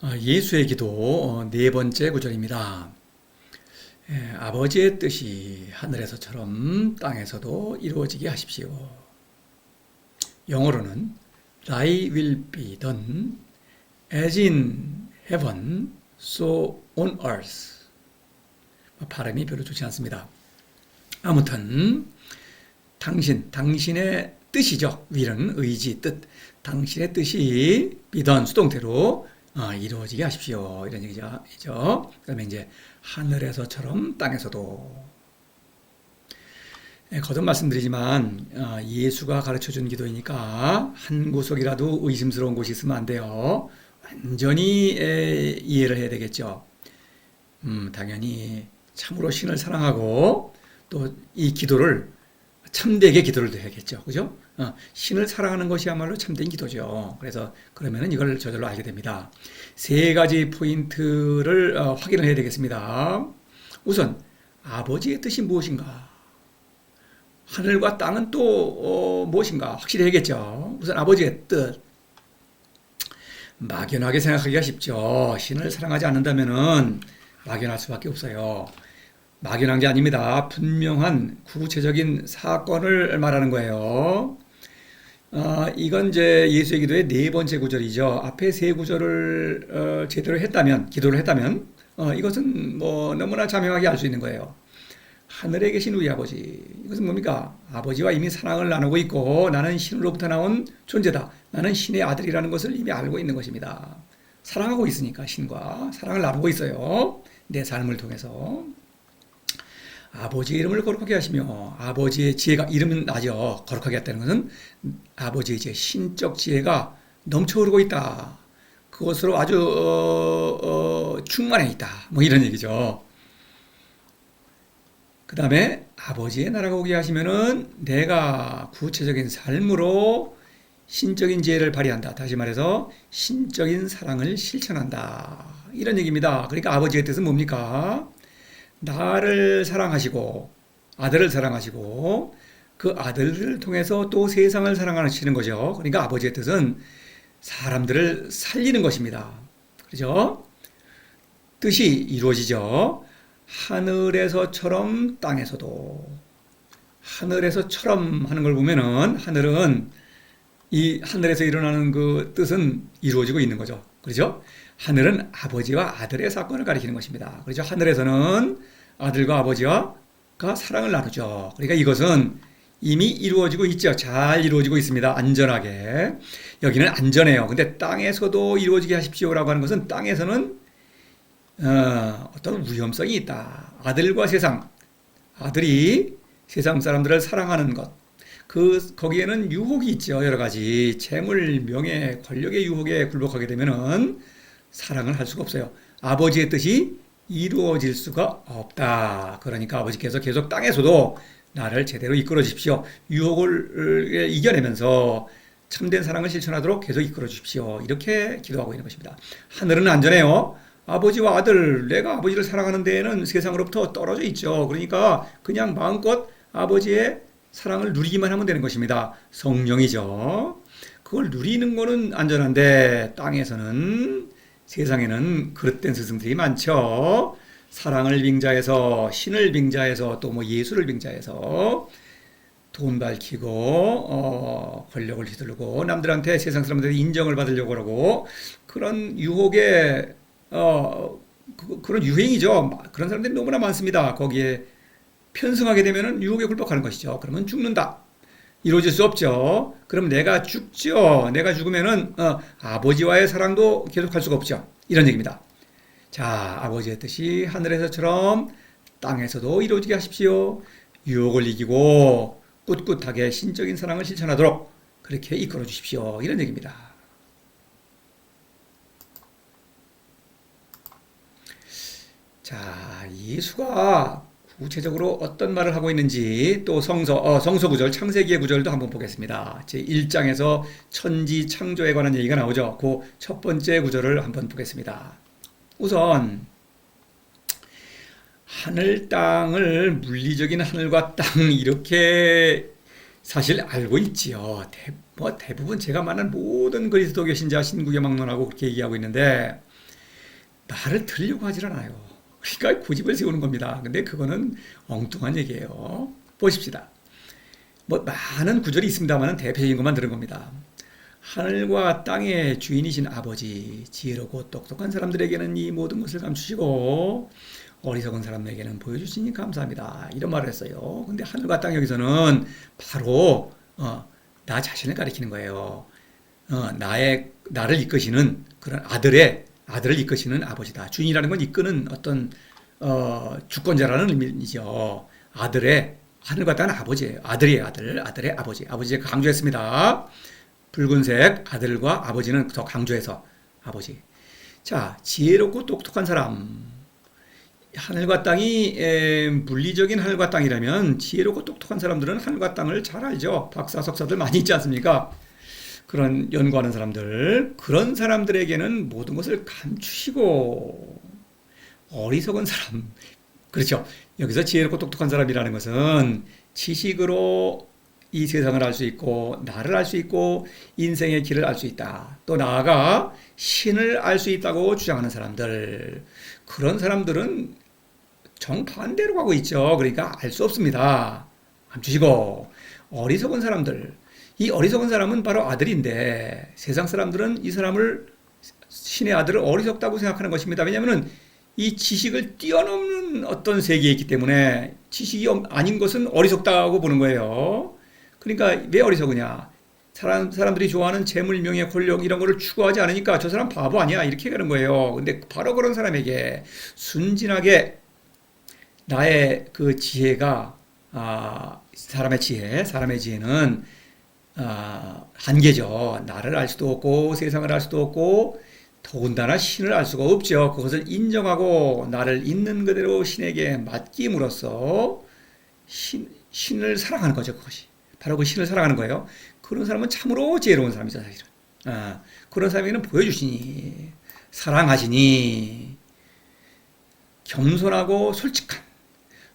예수의 기도 네 번째 구절입니다. 아버지의 뜻이 하늘에서처럼 땅에서도 이루어지게 하십시오. 영어로는 Thy will be done as in heaven, so on earth. 발음이 별로 좋지 않습니다. 아무튼 당신의 뜻이죠. will은 의지, 뜻. 당신의 뜻이 be done, 수동태로 이루어지게 하십시오. 이런 얘기죠. 그다음에 이제 하늘에서처럼 땅에서도. 거듭 말씀드리지만 예수가 가르쳐준 기도이니까 한 구석이라도 의심스러운 곳이 있으면 안 돼요. 완전히 이해를 해야 되겠죠. 당연히 참으로 신을 사랑하고 또 이 기도를 참되게 기도를 해야겠죠. 그죠? 신을 사랑하는 것이야말로 참된 기도죠. 그래서 그러면은 이걸 저절로 알게 됩니다. 세 가지 포인트를 확인을 해야 되겠습니다. 우선 아버지의 뜻이 무엇인가? 하늘과 땅은 또 무엇인가? 확실히 해야겠죠. 우선 아버지의 뜻. 막연하게 생각하기가 쉽죠. 신을 사랑하지 않는다면은 막연할 수밖에 없어요. 막연한 게 아닙니다. 분명한 구체적인 사건을 말하는 거예요. 이건 이제 예수의 기도의 네 번째 구절이죠. 앞에 세 구절을 제대로 했다면, 기도를 했다면, 이것은 뭐 너무나 자명하게 알 수 있는 거예요. 하늘에 계신 우리 아버지. 이것은 뭡니까? 아버지와 이미 사랑을 나누고 있고, 나는 신으로부터 나온 존재다. 나는 신의 아들이라는 것을 이미 알고 있는 것입니다. 사랑하고 있으니까 신과 사랑을 나누고 있어요. 내 삶을 통해서. 아버지의 이름을 거룩하게 하시며 아버지의 지혜가 이름은 나죠. 거룩하게 했다는 것은 아버지의 이제 신적 지혜가 넘쳐 흐르고 있다. 그것으로 아주 충만해 있다. 뭐 이런 얘기죠. 그 다음에 아버지의 나라가 오게 하시면은 내가 구체적인 삶으로 신적인 지혜를 발휘한다. 다시 말해서 신적인 사랑을 실천한다. 이런 얘기입니다. 그러니까 아버지의 뜻은 뭡니까? 나를 사랑하시고 아들을 사랑하시고 그 아들을 통해서 또 세상을 사랑하시는 거죠. 그러니까 아버지의 뜻은 사람들을 살리는 것입니다. 그렇죠? 뜻이 이루어지죠. 하늘에서처럼 땅에서도. 하늘에서처럼 하는 걸 보면은 하늘은 이 하늘에서 일어나는 그 뜻은 이루어지고 있는 거죠. 그렇죠? 하늘은 아버지와 아들의 사건을 가리키는 것입니다. 그렇죠? 하늘에서는 아들과 아버지가 사랑을 나누죠. 그러니까 이것은 이미 이루어지고 있죠. 잘 이루어지고 있습니다. 안전하게. 여기는 안전해요. 근데 땅에서도 이루어지게 하십시오라고 하는 것은 땅에서는 어떤 위험성이 있다. 아들과 세상, 아들이 세상 사람들을 사랑하는 것. 거기에는 유혹이 있죠. 여러 가지. 재물, 명예, 권력의 유혹에 굴복하게 되면은 사랑을 할 수가 없어요. 아버지의 뜻이 이루어질 수가 없다. 그러니까 아버지께서 계속 땅에서도 나를 제대로 이끌어 주십시오. 유혹을 이겨내면서 참된 사랑을 실천하도록 계속 이끌어 주십시오. 이렇게 기도하고 있는 것입니다. 하늘은 안전해요. 아버지와 아들, 내가 아버지를 사랑하는 데에는 세상으로부터 떨어져 있죠. 그러니까 그냥 마음껏 아버지의 사랑을 누리기만 하면 되는 것입니다. 성령이죠. 그걸 누리는 거는 안전한데 땅에서는 세상에는 그릇된 스승들이 많죠. 사랑을 빙자해서 신을 빙자해서 또 뭐 예수를 빙자해서 돈 밝히고 권력을 휘두르고 남들한테 세상 사람들이 인정을 받으려고 하고 그런 유혹에 그런 유행이죠. 그런 사람들이 너무나 많습니다. 거기에 편승하게 되면은 유혹에 굴복하는 것이죠. 그러면 죽는다. 이루어질 수 없죠. 그럼 내가 죽죠. 내가 죽으면은 아버지와의 사랑도 계속할 수가 없죠. 이런 얘기입니다. 자, 아버지의 뜻이 하늘에서처럼 땅에서도 이루어지게 하십시오. 유혹을 이기고 꿋꿋하게 신적인 사랑을 실천하도록 그렇게 이끌어 주십시오. 이런 얘기입니다. 자, 예수가 구체적으로 어떤 말을 하고 있는지 또 성서 구절, 창세기의 구절도 한번 보겠습니다. 제 1장에서 천지 창조에 관한 얘기가 나오죠. 그 첫 번째 구절을 한번 보겠습니다. 우선 하늘, 땅을 물리적인 하늘과 땅 이렇게 사실 알고 있지요. 대부분 제가 만난 모든 그리스도교 신자 신구교 막론하고 그렇게 얘기하고 있는데 나를 들려고 하질 않아요. 그러니까 고집을 세우는 겁니다. 근데 그거는 엉뚱한 얘기예요. 보십시다. 뭐 많은 구절이 있습니다만 대표적인 것만 들은 겁니다. 하늘과 땅의 주인이신 아버지, 지혜롭고 똑똑한 사람들에게는 이 모든 것을 감추시고 어리석은 사람에게는 보여주시니 감사합니다. 이런 말을 했어요. 근데 하늘과 땅 여기서는 바로 나 자신을 가리키는 거예요. 나를 이끄시는 그런 아들을 이끄시는 아버지다. 주인이라는 건 이끄는 어떤 주권자라는 의미죠. 하늘과 땅은 아버지예요. 아들의 아버지. 아버지 강조했습니다. 붉은색 아들과 아버지는 더 강조해서 아버지. 자, 지혜롭고 똑똑한 사람. 하늘과 땅이 물리적인 하늘과 땅이라면 지혜롭고 똑똑한 사람들은 하늘과 땅을 잘 알죠. 박사, 석사들 많이 있지 않습니까? 그런 연구하는 사람들, 그런 사람들에게는 모든 것을 감추시고 어리석은 사람, 그렇죠. 여기서 지혜롭고 똑똑한 사람이라는 것은 지식으로 이 세상을 알 수 있고 나를 알 수 있고 인생의 길을 알 수 있다. 또 나아가 신을 알 수 있다고 주장하는 사람들, 그런 사람들은 정반대로 가고 있죠. 그러니까 알 수 없습니다. 감추시고 어리석은 사람들, 이 어리석은 사람은 바로 아들인데 세상 사람들은 이 사람을 신의 아들을 어리석다고 생각하는 것입니다. 왜냐하면 이 지식을 뛰어넘는 어떤 세계에 있기 때문에 지식이 아닌 것은 어리석다고 보는 거예요. 그러니까 왜 어리석으냐? 사람들이 좋아하는 재물, 명예, 권력 이런 거를 추구하지 않으니까 저 사람 바보 아니야 이렇게 가는 거예요. 근데 바로 그런 사람에게 순진하게 나의 그 지혜가 사람의 지혜는 한계죠. 나를 알 수도 없고 세상을 알 수도 없고 더군다나 신을 알 수가 없죠. 그것을 인정하고 나를 있는 그대로 신에게 맡김으로써 신을 사랑하는 거죠. 그것이 바로 그 신을 사랑하는 거예요. 그런 사람은 참으로 지혜로운 사람이죠, 사실은. 그런 사람에게는 보여주시니 사랑하시니 겸손하고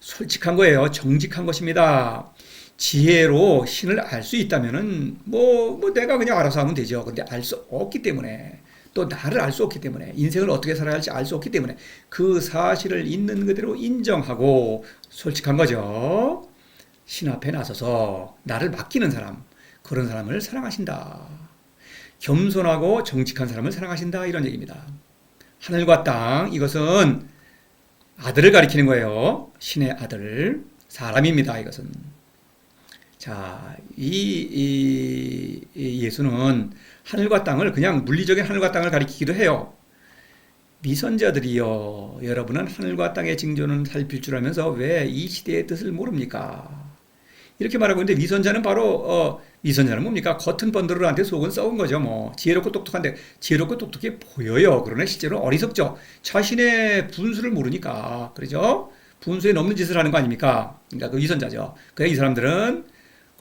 솔직한 거예요. 정직한 것입니다. 지혜로 신을 알 수 있다면은 뭐 내가 그냥 알아서 하면 되죠. 근데 알 수 없기 때문에 또 나를 알 수 없기 때문에 인생을 어떻게 살아야 할지 알 수 없기 때문에 그 사실을 있는 그대로 인정하고 솔직한 거죠. 신 앞에 나서서 나를 맡기는 사람, 그런 사람을 사랑하신다. 겸손하고 정직한 사람을 사랑하신다. 이런 얘기입니다. 하늘과 땅, 이것은 아들을 가리키는 거예요. 신의 아들, 사람입니다. 이것은. 자, 이 예수는 하늘과 땅을 그냥 물리적인 하늘과 땅을 가리키기도 해요. 미선자들이여, 여러분은 하늘과 땅의 징조는 살필 줄 알면서 왜 이 시대의 뜻을 모릅니까? 이렇게 말하고 있는데 미선자는 바로 미선자는 뭡니까? 겉은 번드러한테 속은 썩은 거죠. 뭐 지혜롭고 똑똑한데 지혜롭고 똑똑해 보여요. 그러나 실제로 어리석죠. 자신의 분수를 모르니까 그러죠. 분수에 넘는 짓을 하는 거 아닙니까? 그러니까 그 미선자죠. 그래 이 사람들은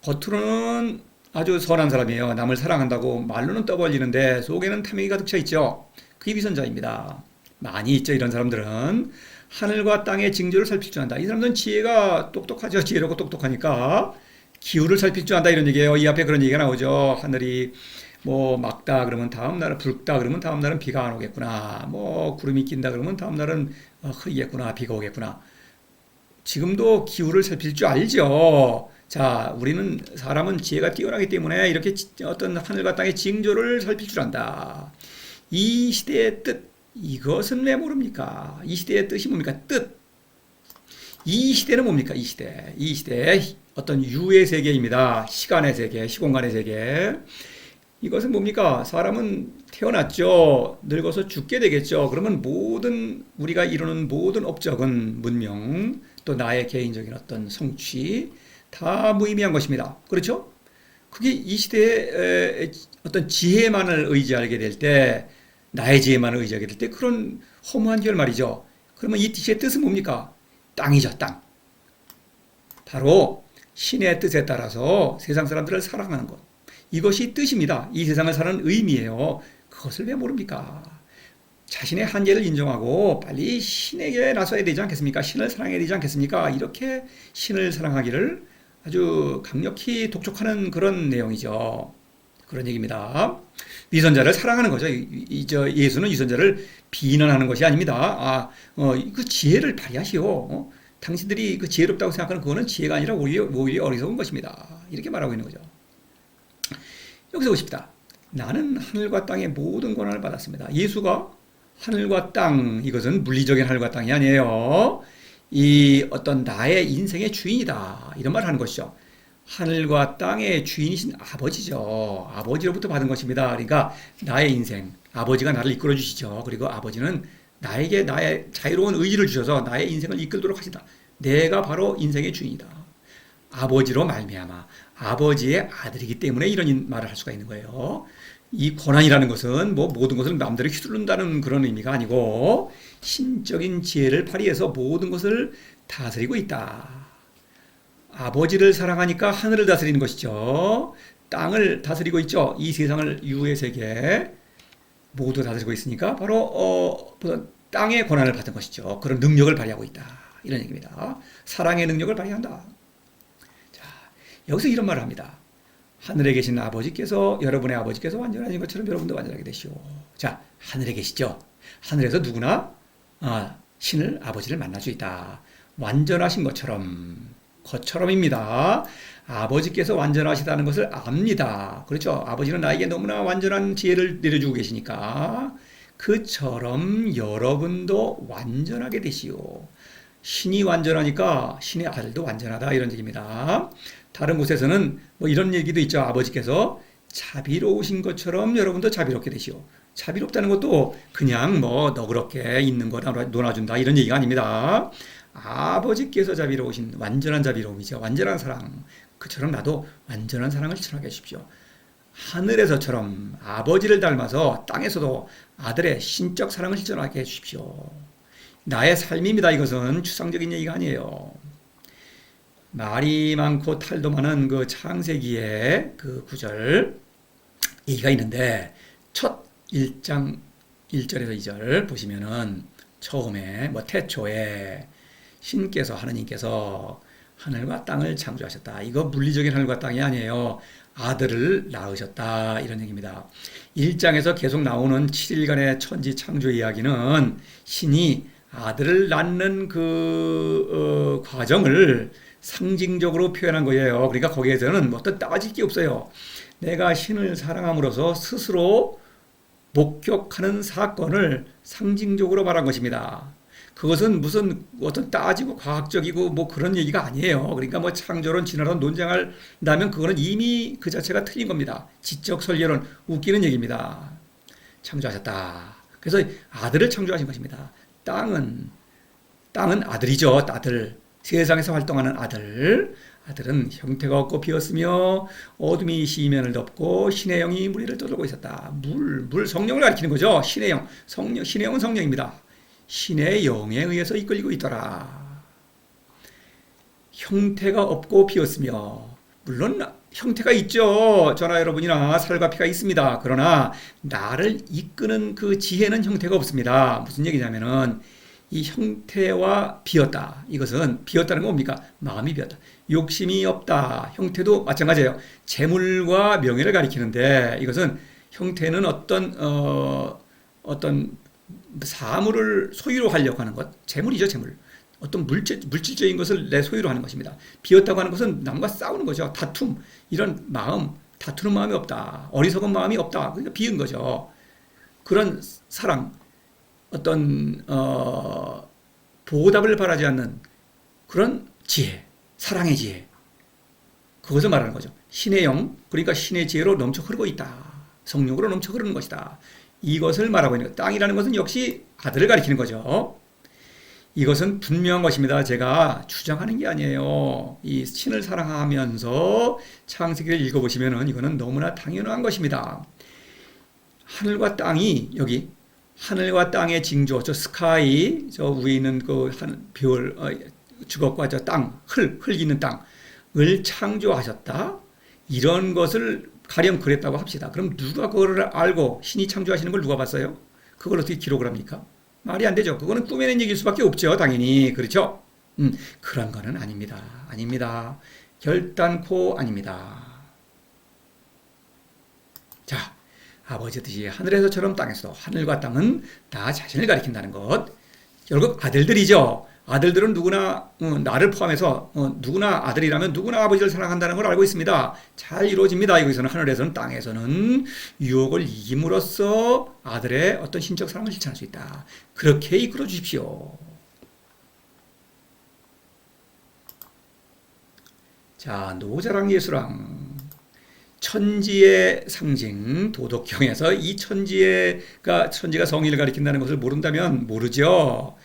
겉으로는 아주 선한 사람이에요. 남을 사랑한다고 말로는 떠벌리는데 속에는 탐욕이 가득 차 있죠. 그게 미선자입니다. 많이 있죠. 이런 사람들은 하늘과 땅의 징조를 살필 줄 안다. 이 사람들은 지혜가 똑똑하죠. 지혜롭고 똑똑하니까 기후를 살필 줄 안다 이런 얘기예요. 이 앞에 그런 얘기가 나오죠. 하늘이 뭐 맑다 그러면 다음 날은 붉다 그러면 다음 날은 비가 안 오겠구나. 뭐 구름이 낀다 그러면 다음 날은 흐리겠구나. 비가 오겠구나. 지금도 기후를 살필 줄 알죠. 자, 사람은 지혜가 뛰어나기 때문에 이렇게 어떤 하늘과 땅의 징조를 살필 줄 안다. 이 시대의 뜻, 이것은 왜 모릅니까? 이 시대의 뜻이 뭡니까? 뜻. 이 시대는 뭡니까? 이 시대의 어떤 유의 세계입니다. 시간의 세계, 시공간의 세계. 이것은 뭡니까? 사람은 태어났죠. 늙어서 죽게 되겠죠. 그러면 우리가 이루는 모든 업적은 문명, 또 나의 개인적인 어떤 성취, 다 무의미한 것입니다. 그렇죠? 그게 이 시대의 어떤 지혜만을 의지하게 될 때, 나의 지혜만을 의지하게 될 때 그런 허무한 결말이죠. 그러면 이 시의 뜻은 뭡니까? 땅이죠, 땅. 바로 신의 뜻에 따라서 세상 사람들을 사랑하는 것. 이것이 뜻입니다. 이 세상을 사는 의미예요. 그것을 왜 모릅니까? 자신의 한계를 인정하고 빨리 신에게 나서야 되지 않겠습니까? 신을 사랑해야 되지 않겠습니까? 이렇게 신을 사랑하기를 아주 강력히 독촉하는 그런 내용이죠. 그런 얘기입니다. 위선자를 사랑하는 거죠. 예수는 위선자를 비난하는 것이 아닙니다. 그 지혜를 발휘하시오. 당신들이 그 지혜롭다고 생각하는 그거는 지혜가 아니라 오히려 어리석은 것입니다. 이렇게 말하고 있는 거죠. 여기서 보십시다. 나는 하늘과 땅의 모든 권한을 받았습니다. 예수가 하늘과 땅, 이것은 물리적인 하늘과 땅이 아니에요. 이 어떤 나의 인생의 주인이다. 이런 말을 하는 것이죠. 하늘과 땅의 주인이신 아버지죠. 아버지로부터 받은 것입니다. 그러니까 나의 인생, 아버지가 나를 이끌어 주시죠. 그리고 아버지는 나에게 나의 자유로운 의지를 주셔서 나의 인생을 이끌도록 하신다. 내가 바로 인생의 주인이다. 아버지로 말미암아 아버지의 아들이기 때문에 이런 말을 할 수가 있는 거예요. 이 권한이라는 것은 뭐 모든 것을 마음대로 휘두른다는 그런 의미가 아니고 신적인 지혜를 발휘해서 모든 것을 다스리고 있다. 아버지를 사랑하니까 하늘을 다스리는 것이죠. 땅을 다스리고 있죠. 이 세상을 유의 세계 모두 다스리고 있으니까 바로 땅의 권한을 받은 것이죠. 그런 능력을 발휘하고 있다. 이런 얘기입니다. 사랑의 능력을 발휘한다. 자, 여기서 이런 말을 합니다. 하늘에 계신 아버지께서 여러분의 아버지께서 완전하신 것처럼 여러분도 완전하게 되시오. 자, 하늘에 계시죠. 하늘에서 누구나 신을 아버지를 만날 수 있다. 완전하신 것처럼입니다. 아버지께서 완전하시다는 것을 압니다. 그렇죠? 아버지는 나에게 너무나 완전한 지혜를 내려주고 계시니까 그처럼 여러분도 완전하게 되시오. 신이 완전하니까 신의 아들도 완전하다 이런 얘기입니다. 다른 곳에서는 뭐 이런 얘기도 있죠. 아버지께서 자비로우신 것처럼 여러분도 자비롭게 되시오. 자비롭다는 것도 그냥 뭐 너그럽게 있는 거다 놀아준다 이런 얘기가 아닙니다. 아버지께서 자비로우신 완전한 자비로움이죠. 완전한 사랑. 그처럼 나도 완전한 사랑을 실천하게 해주십시오. 하늘에서처럼 아버지를 닮아서 땅에서도 아들의 신적 사랑을 실천하게 해주십시오. 나의 삶입니다. 이것은 추상적인 얘기가 아니에요. 말이 많고 탈도 많은 그 창세기의 그 구절 얘기가 있는데 첫 1장 1절에서 2절 보시면은 처음에 태초에 신께서 하느님께서 하늘과 땅을 창조하셨다. 이거 물리적인 하늘과 땅이 아니에요. 아들을 낳으셨다. 이런 얘기입니다. 1장에서 계속 나오는 7일간의 천지 창조 이야기는 신이 아들을 낳는 그 과정을 상징적으로 표현한 거예요. 그러니까 거기에서는 어떤 따질 게 없어요. 내가 신을 사랑함으로써 스스로 목격하는 사건을 상징적으로 말한 것입니다. 그것은 무슨 어떤 따지고 과학적이고 뭐 그런 얘기가 아니에요. 그러니까 뭐 창조론, 진화론 논쟁한다면 그거는 이미 그 자체가 틀린 겁니다. 지적 설계론 웃기는 얘기입니다. 창조하셨다. 그래서 아들을 창조하신 것입니다. 땅은 아들이죠. 아들. 세상에서 활동하는 아들. 아들은 형태가 없고 비었으며 어둠이 시면을 덮고 신의 영이 물 위를 떠돌고 있었다. 성령을 가리키는 거죠. 신의 영. 신의 영은 성령입니다. 신의 영에 의해서 이끌리고 있더라. 형태가 없고 비었으며 물론 형태가 있죠. 저나 여러분이나 살과 피가 있습니다. 그러나 나를 이끄는 그 지혜는 형태가 없습니다. 무슨 얘기냐면은 이 형태와 비었다. 이것은 비었다는 건 뭡니까? 마음이 비었다. 욕심이 없다. 형태도 마찬가지예요. 재물과 명예를 가리키는데 이것은 형태는 어떤 사물을 소유로 하려고 하는 것. 재물이죠, 재물. 어떤 물질적인 것을 내 소유로 하는 것입니다. 비었다고 하는 것은 남과 싸우는 거죠. 다툼. 이런 마음, 다투는 마음이 없다. 어리석은 마음이 없다. 그러니까 비은 거죠. 그런 사랑. 어떤 보답을 바라지 않는 그런 지혜, 사랑의 지혜, 그것을 말하는 거죠. 신의 영, 그러니까 신의 지혜로 넘쳐 흐르고 있다. 성령으로 넘쳐 흐르는 것이다. 이것을 말하고 있는 것. 땅이라는 것은 역시 아들을 가리키는 거죠. 이것은 분명한 것입니다. 제가 주장하는 게 아니에요. 이 신을 사랑하면서 창세기를 읽어보시면 이거는 너무나 당연한 것입니다. 하늘과 땅이 여기 하늘과 땅의 징조, 저 스카이, 저 위에 있는 그 별, 주걱과 저 땅, 흙 있는 땅을 창조하셨다. 이런 것을 가령 그랬다고 합시다. 그럼 누가 그거를 알고 신이 창조하시는 걸 누가 봤어요? 그걸 어떻게 기록을 합니까? 말이 안 되죠. 그거는 꾸며낸 얘기일 수밖에 없죠. 당연히. 그렇죠? 그런 거는 아닙니다. 아닙니다. 결단코 아닙니다. 자, 아버지듯이 하늘에서처럼 땅에서도 하늘과 땅은 다 자신을 가리킨다는 것. 결국 아들들이죠. 아들들은 누구나 나를 포함해서 누구나 아들이라면 누구나 아버지를 사랑한다는 걸 알고 있습니다. 잘 이루어집니다. 여기서는 하늘에서는 땅에서는 유혹을 이김으로써 아들의 어떤 신적 사랑을 실천할 수 있다. 그렇게 이끌어 주십시오. 자, 노자랑 예수랑 천지의 상징 도덕경에서 이 천지가 성의를 가리킨다는 것을 모른다면 모르죠.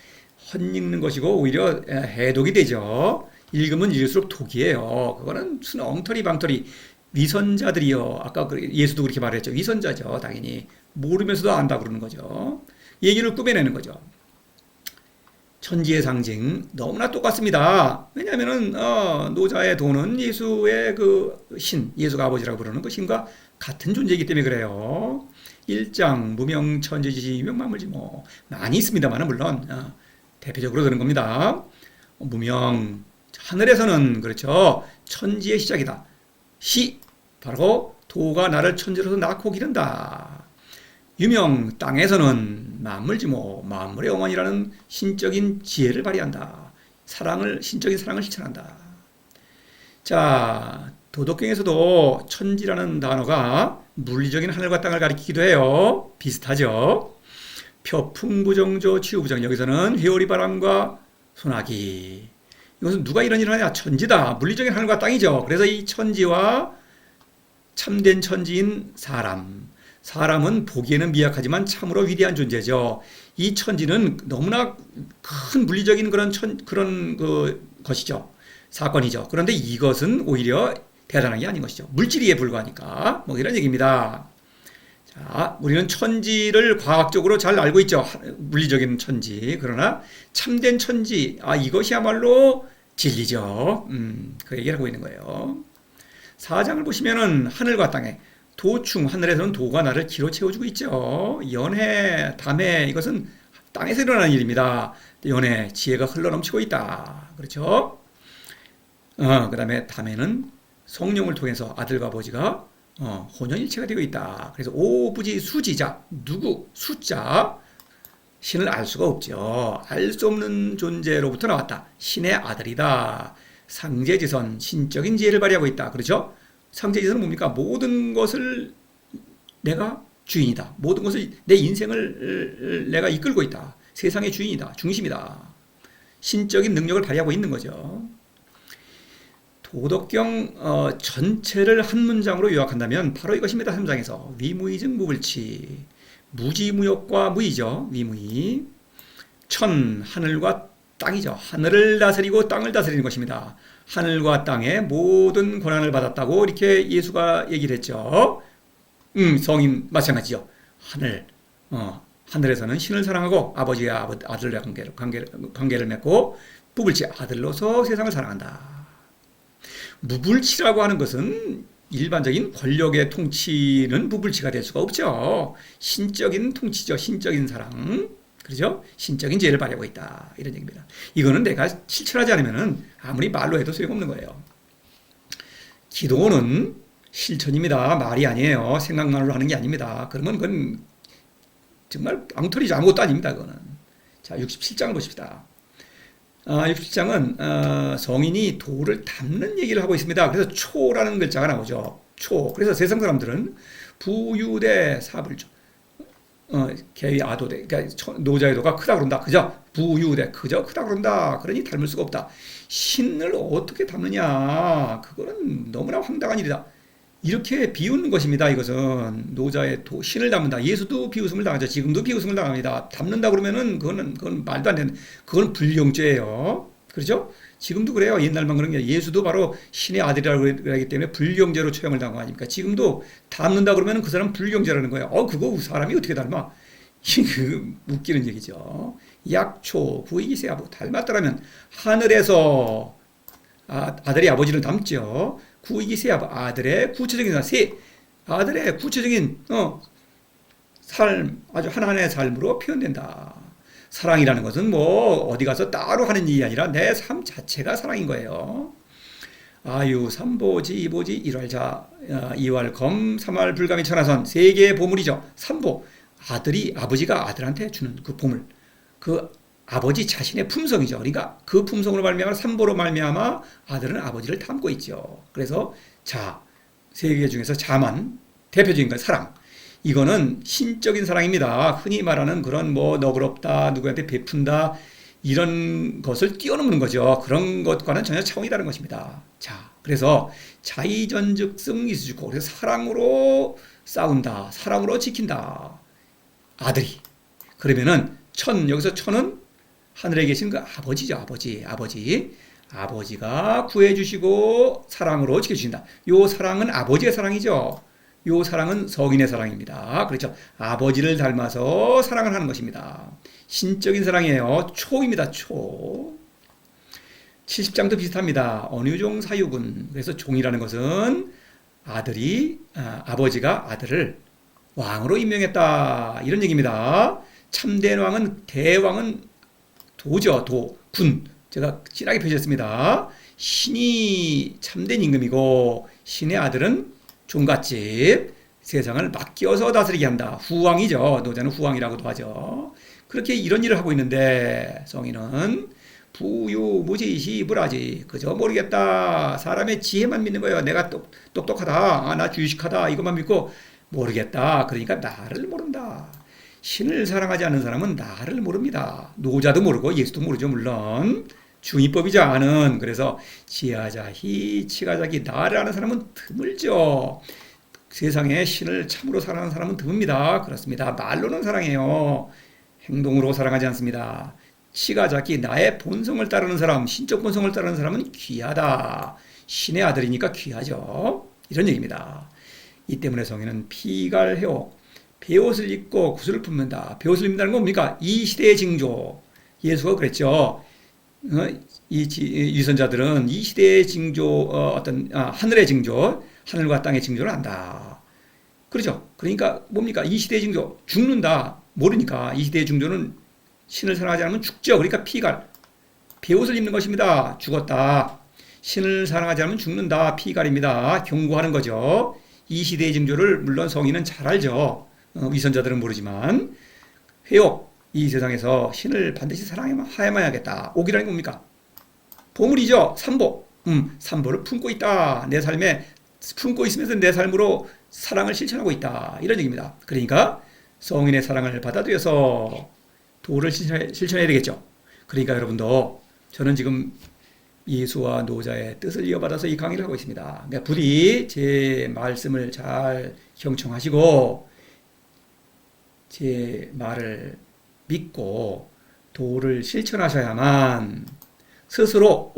헛읽는 것이고 오히려 해독이 되죠. 읽으면 읽을수록 독이에요. 그거는 순 엉터리 방터리 위선자들이요. 아까 예수도 그렇게 말했죠. 위선자죠. 당연히 모르면서도 안다 그러는 거죠. 얘기를 꾸며내는 거죠. 천지의 상징 너무나 똑같습니다. 왜냐하면은 노자의 도는 예수의 그 신, 예수가 아버지라고 부르는 그 신과 같은 존재이기 때문에 그래요. 일장 무명 천지지시 유명만물지 뭐 많이 있습니다만은 물론 대표적으로 그런 겁니다. 무명 하늘에서는 그렇죠. 천지의 시작이다. 시 바로 도가 나를 천지로서 낳고 기른다. 유명 땅에서는 만물지모 만물의 어머니라는 신적인 지혜를 발휘한다. 신적인 사랑을 실천한다. 자, 도덕경에서도 천지라는 단어가 물리적인 하늘과 땅을 가리키기도 해요. 비슷하죠. 표풍부정조 치유부정 여기서는 회오리바람과 소나기. 이것은 누가 이런 일을 하냐? 천지다. 물리적인 하늘과 땅이죠. 그래서 이 천지와 참된 천지인 사람은 보기에는 미약하지만 참으로 위대한 존재죠. 이 천지는 너무나 큰 물리적인 그런 것이죠. 사건이죠. 그런데 이것은 오히려 대단한 게 아닌 것이죠. 물질에 불과하니까. 뭐 이런 얘기입니다. 자, 우리는 천지를 과학적으로 잘 알고 있죠. 물리적인 천지. 그러나 참된 천지, 이것이야말로 진리죠. 그 얘기를 하고 있는 거예요. 사장을 보시면은 하늘과 땅에 도충, 하늘에서는 도가 나를 기로 채워주고 있죠. 연해, 담해, 이것은 땅에서 일어나는 일입니다. 연해, 지혜가 흘러넘치고 있다. 그렇죠? 그 다음에 담해는 성령을 통해서 아들과 아버지가 혼연일체가 되어 있다. 그래서 오부지 수지자, 누구, 숫자, 신을 알 수가 없죠. 알 수 없는 존재로부터 나왔다. 신의 아들이다. 상제지선, 신적인 지혜를 발휘하고 있다. 그렇죠? 상제지선은 뭡니까? 모든 것을 내가 주인이다. 모든 것을 내 인생을 내가 이끌고 있다. 세상의 주인이다. 중심이다. 신적인 능력을 발휘하고 있는 거죠. 도덕경 전체를 한 문장으로 요약한다면 바로 이것입니다. 3장에서 위무이증 무불치 무지무역과 무이죠. 위무이 천 하늘과 땅이죠. 하늘을 다스리고 땅을 다스리는 것입니다. 하늘과 땅의 모든 권한을 받았다고 이렇게 예수가 얘기를 했죠. 성인 마찬가지죠. 하늘에서는 신을 사랑하고 아버지와 아들의 관계를 맺고 부불치 아들로서 세상을 사랑한다. 무불치라고 하는 것은 일반적인 권력의 통치는 무불치가 될 수가 없죠. 신적인 통치죠. 신적인 사랑. 그렇죠? 신적인 지혜를 발휘하고 있다. 이런 얘기입니다. 이거는 내가 실천하지 않으면 아무리 말로 해도 소용없는 거예요. 기도는 실천입니다. 말이 아니에요. 생각만으로 하는 게 아닙니다. 그러면 그건 정말 엉터리죠. 아무것도 아닙니다. 그거는. 자, 67장을 보십시다. 67장은 성인이 도를 닮는 얘기를 하고 있습니다. 그래서 초라는 글자가 나오죠. 초. 그래서 세상 사람들은 부유대 사불조. 개의 아도대. 그러니까 노자의 도가 크다 그런다. 그죠? 부유대. 그저 크다 그런다. 그러니 닮을 수가 없다. 신을 어떻게 닮느냐. 그거는 너무나 황당한 일이다. 이렇게 비웃는 것입니다. 이것은 노자의 도, 신을 닮는다. 예수도 비웃음을 당하죠. 지금도 비웃음을 당합니다. 닮는다 그러면은 그건 말도 안 되는, 그건 불경죄예요. 그렇죠? 지금도 그래요. 옛날만 그런 게 예수도 바로 신의 아들이라고 그러기 때문에 불경죄로 처형을 당한 거 아닙니까? 지금도 닮는다 그러면은 그 사람 불경죄라는 거예요. 그거 사람이 어떻게 닮아? 그 웃기는 얘기죠. 약초 구이기세아부 닮았더라면 하늘에서 아들이 아버지를 닮죠. 구이기세아부 아들의 구체적인 아들의 구체적인 삶, 아주 하나하나의 삶으로 표현된다. 사랑이라는 것은 뭐 어디 가서 따로 하는 일이 아니라 내 삶 자체가 사랑인 거예요. 아유, 삼보지, 이보지, 일활자, 이활검, 삼활불감이 천하선 세 개의 보물이죠. 삼보, 아들이 아버지가 아들한테 주는 그 보물, 그 아버지 자신의 품성이죠. 그러니까 그 품성으로 말미암아 삼보로 말미암아 아들은 아버지를 닮고 있죠. 그래서 자, 세 개 중에서 자만 대표적인 건 사랑. 이거는 신적인 사랑입니다. 흔히 말하는 그런 뭐 너그럽다, 누구한테 베푼다 이런 것을 뛰어넘는 거죠. 그런 것과는 전혀 차원이 다른 것입니다. 자, 그래서 자의전즉승 이수주고 그래서 사랑으로 싸운다, 사랑으로 지킨다. 아들이. 그러면은 여기서 천은 하늘에 계신 그 아버지죠. 아버지가 구해주시고 사랑으로 지켜주신다. 요 사랑은 아버지의 사랑이죠. 요 사랑은 성인의 사랑입니다. 그렇죠. 아버지를 닮아서 사랑을 하는 것입니다. 신적인 사랑이에요. 초입니다. 초. 70장도 비슷합니다. 언유종 사유군. 그래서 종이라는 것은 아버지가 아들을 왕으로 임명했다. 이런 얘기입니다. 참된 왕은, 대왕은 도죠. 군. 제가 진하게 표시했습니다. 신이 참된 임금이고 신의 아들은 종갓집, 세상을 맡겨서 다스리게 한다. 후왕이죠. 노자는 후왕이라고도 하죠. 그렇게 이런 일을 하고 있는데 성인은 부유무지시 불하지. 그저 모르겠다. 사람의 지혜만 믿는 거예요. 내가 똑똑하다. 나 주식하다. 이것만 믿고 모르겠다. 그러니까 나를 모른다. 신을 사랑하지 않는 사람은 나를 모릅니다. 노자도 모르고 예수도 모르죠. 물론 중의법이지 않은. 그래서 지하자히 치가자기 나를 아는 사람은 드물죠. 세상에 신을 참으로 사랑하는 사람은 드뭅니다. 그렇습니다. 말로는 사랑해요. 행동으로 사랑하지 않습니다. 치가자기 나의 본성을 따르는 사람, 신적 본성을 따르는 사람은 귀하다. 신의 아들이니까 귀하죠. 이런 얘기입니다. 이 때문에 성인은 피갈해오, 베옷을 입고 구슬을 품는다. 베옷을 입는다는 건 뭡니까? 이 시대의 징조. 예수가 그랬죠. 위선자들은 이 시대의 징조, 하늘의 징조, 하늘과 땅의 징조를 안다. 그렇죠. 그러니까 뭡니까? 이 시대의 징조, 죽는다. 모르니까 이 시대의 징조는 신을 사랑하지 않으면 죽죠. 그러니까 베옷을 입는 것입니다. 죽었다. 신을 사랑하지 않으면 죽는다. 피갈입니다. 경고하는 거죠. 이 시대의 징조를 물론 성인은 잘 알죠. 위선자들은 모르지만 회옥, 이 세상에서 신을 반드시 사랑해야만 하겠다. 옥이라는 게 뭡니까? 보물이죠. 삼보. 삼보를 품고 있다. 내 삶에 품고 있으면서 내 삶으로 사랑을 실천하고 있다. 이런 얘기입니다. 그러니까 성인의 사랑을 받아들여서 도를 실천해야 되겠죠. 그러니까 여러분도 저는 지금 예수와 노자의 뜻을 이어받아서 이 강의를 하고 있습니다. 그러니까 부디 제 말씀을 잘 경청하시고 제 말을 믿고 도를 실천하셔야만 스스로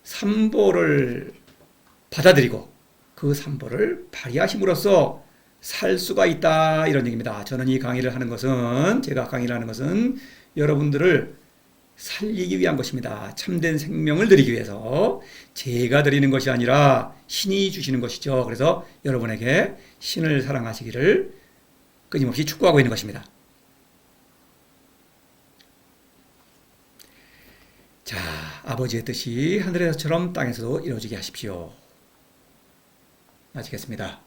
삼보를 받아들이고 그 삼보를 발휘하심으로써 살 수가 있다. 이런 얘기입니다. 저는 이 강의를 하는 것은, 제가 강의를 하는 것은 여러분들을 살리기 위한 것입니다. 참된 생명을 드리기 위해서 제가 드리는 것이 아니라 신이 주시는 것이죠. 그래서 여러분에게 신을 사랑하시기를 끊임없이 축복하고 있는 것입니다. 자, 아버지의 뜻이 하늘에서처럼 땅에서도 이루어지게 하십시오. 마치겠습니다.